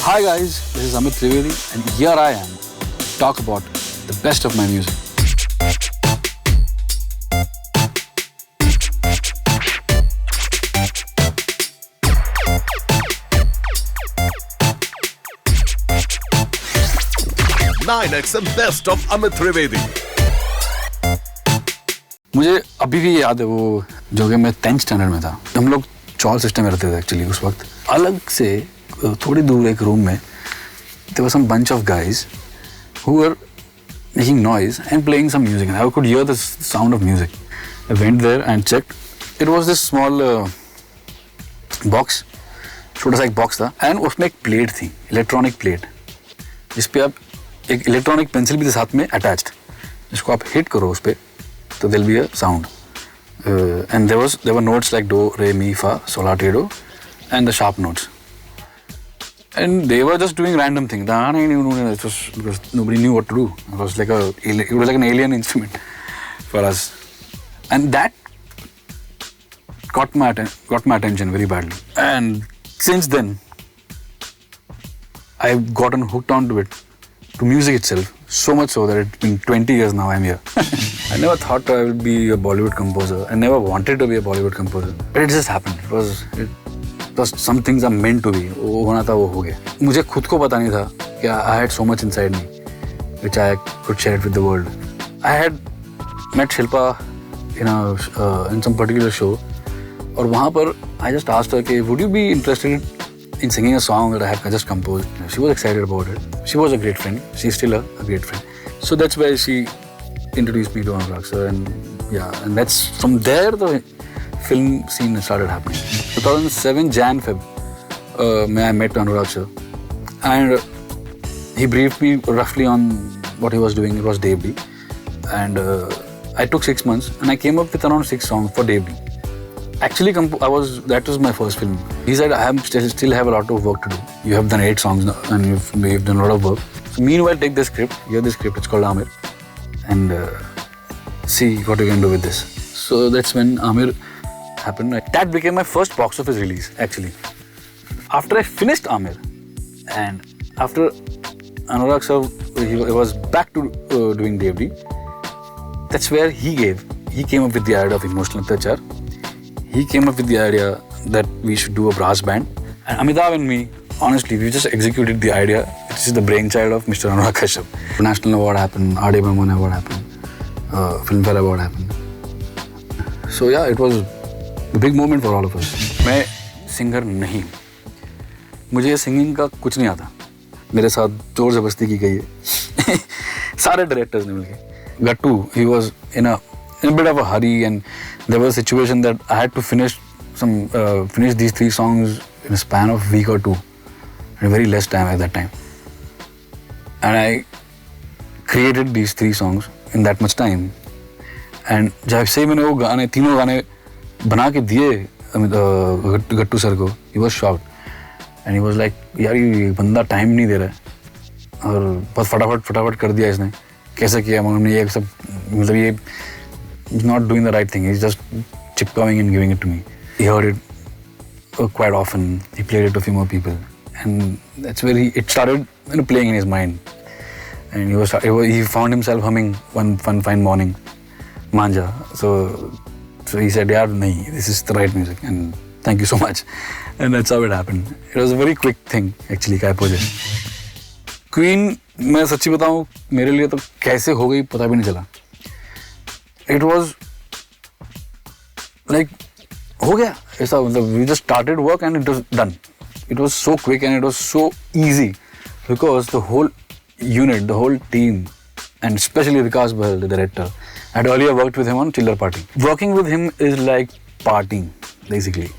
Hi guys, this is Amit Trivedi and here I am to talk about the best of my music. Nine XM Best of Amit Trivedi. मुझे अभी भी याद है वो जो कि मैं 10th स्टैंडर्ड में था. हम लोग चॉल सिस्टम में रहते थे एक्चुअली उस वक्त. अलग से थोड़ी दूर एक रूम में there was some bunch of guys who were making noise and playing some music and I could hear the sound of music. I went there and checked. It was this small box, छोटा सा एक box था and उसमें एक plate थी, electronic plate, जिस पे आप एक इलेक्ट्रॉनिक पेंसिल भी थी साथ में अटैच्ड, जिसको आप हिट करो उस पे तो there'll be a sound. And there were notes like do, re, mi, fa, sol, la, ti, do, and the sharp notes. And they were just doing random things. It was because nobody knew what to do. It was like an alien instrument for us. And that got my attention very badly. And since then, I've gotten hooked onto it, to music itself. So much so that it's been 20 years now I'm here. I never thought I would be a Bollywood composer. I never wanted to be a Bollywood composer. But it just happened. Some things are meant to be. वो होना था वो हो गया. मुझे खुद को पता नहीं था कि I had so much inside me, which I could share it with the world. I had met Shilpa in some particular show, और वहाँ पर I just asked her कि would you be interested in singing a song that I had just composed. She was excited about it. She was a great friend. She's still a great friend. So that's where she introduced me to Haq Se, and that's from there the film scene started happening. 2007 Jan Feb, I met Haq Se, and he briefed me roughly on what he was doing. It was Devdi, and I took 6 months, and I came up with around 6 songs for Devdi. Actually, that was my first film. He said, I still have a lot of work to do. You have done 8 songs now, and you've done a lot of work. So meanwhile, take this script. Here's the script. It's called Amir, and see what you can do with this. So that's when Amir happened. That became my first box office release, actually. After I finished Amir, and after Haq Se, he was back to doing Devdi. That's where he came up with the idea of emotional attachar. He came up with the idea that we should do a brass band. And Amitabh and me, honestly, we just executed the idea. This is the brainchild of Mr. Haq Se. National Award happened, R.D. Burman Award happened, Filmfare Award happened. So yeah, it was a big moment for all of us. मैं singer नहीं, मुझे singing का कुछ नहीं आता. मेरे साथ जोर जबरदस्ती की गई है. सारे डायरेक्टर्स ने मिलके. Gattu, he was in a bit of a hurry, and there was a situation that I had to finish these 3 songs in a span of a week or 2, in very less time at that time. And I created these 3 songs in that much time. And जब से मैंने वो तीनों गाने बना के दिए गट्टू sir को, he was shocked, and he was like, यार ये बंदा टाइम नहीं दे रहा है और बहुत फटाफट कर दिया इसने. कैसे किया? हमने ये सब मतलब ये he's not doing the right thing. He's just chip-cawing and giving it to me. He heard it quite often. He played it to a few more people, and that's where it started playing in his mind. And he found himself humming one fine morning, Manja. So he said, "Yeah, nahi, this is the right music." And thank you so much. And that's how it happened. It was a very quick thing, actually, Kai project. Queen, मैं सच्ची बताऊँ, मेरे लिए तो कैसे हो गई पता भी नहीं चला. It was like, हो गया ऐसा, मतलब we just started work and it was done. It was so quick and it was so easy because the whole unit, the whole team, and especially Vikas Bahal, the director, I had earlier worked with him on Chiller Party. Working with him is like partying, basically.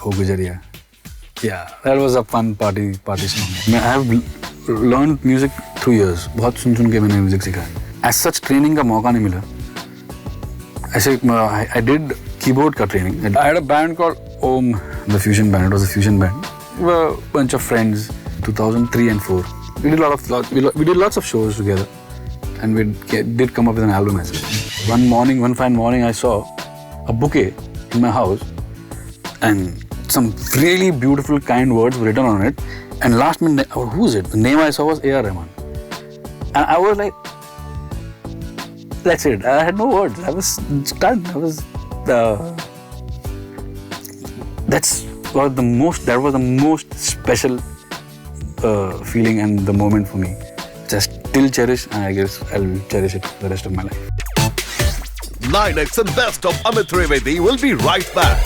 Oh Gujariya. Yeah, that was a fun party song. I have learned music through years. बहुत सुन के मैंने music सीखा है. As such training का मौका नहीं मिला. I did keyboard training. I had a band called Om, the fusion band. It was a fusion band. We were a bunch of friends, 2003 and 4. We did lots of shows together, and we did come up with an album as well. One fine morning, I saw a bouquet in my house, and some really beautiful, kind words were written on it, And last minute, who's it? The name I saw was A.R. Rahman. And I was like, that's it. I had no words. I was stunned. That was the most special feeling and the moment for me. Which I still cherish, and I guess I'll cherish it for the rest of my life. 9X and Best of Amit Trivedi will be right back.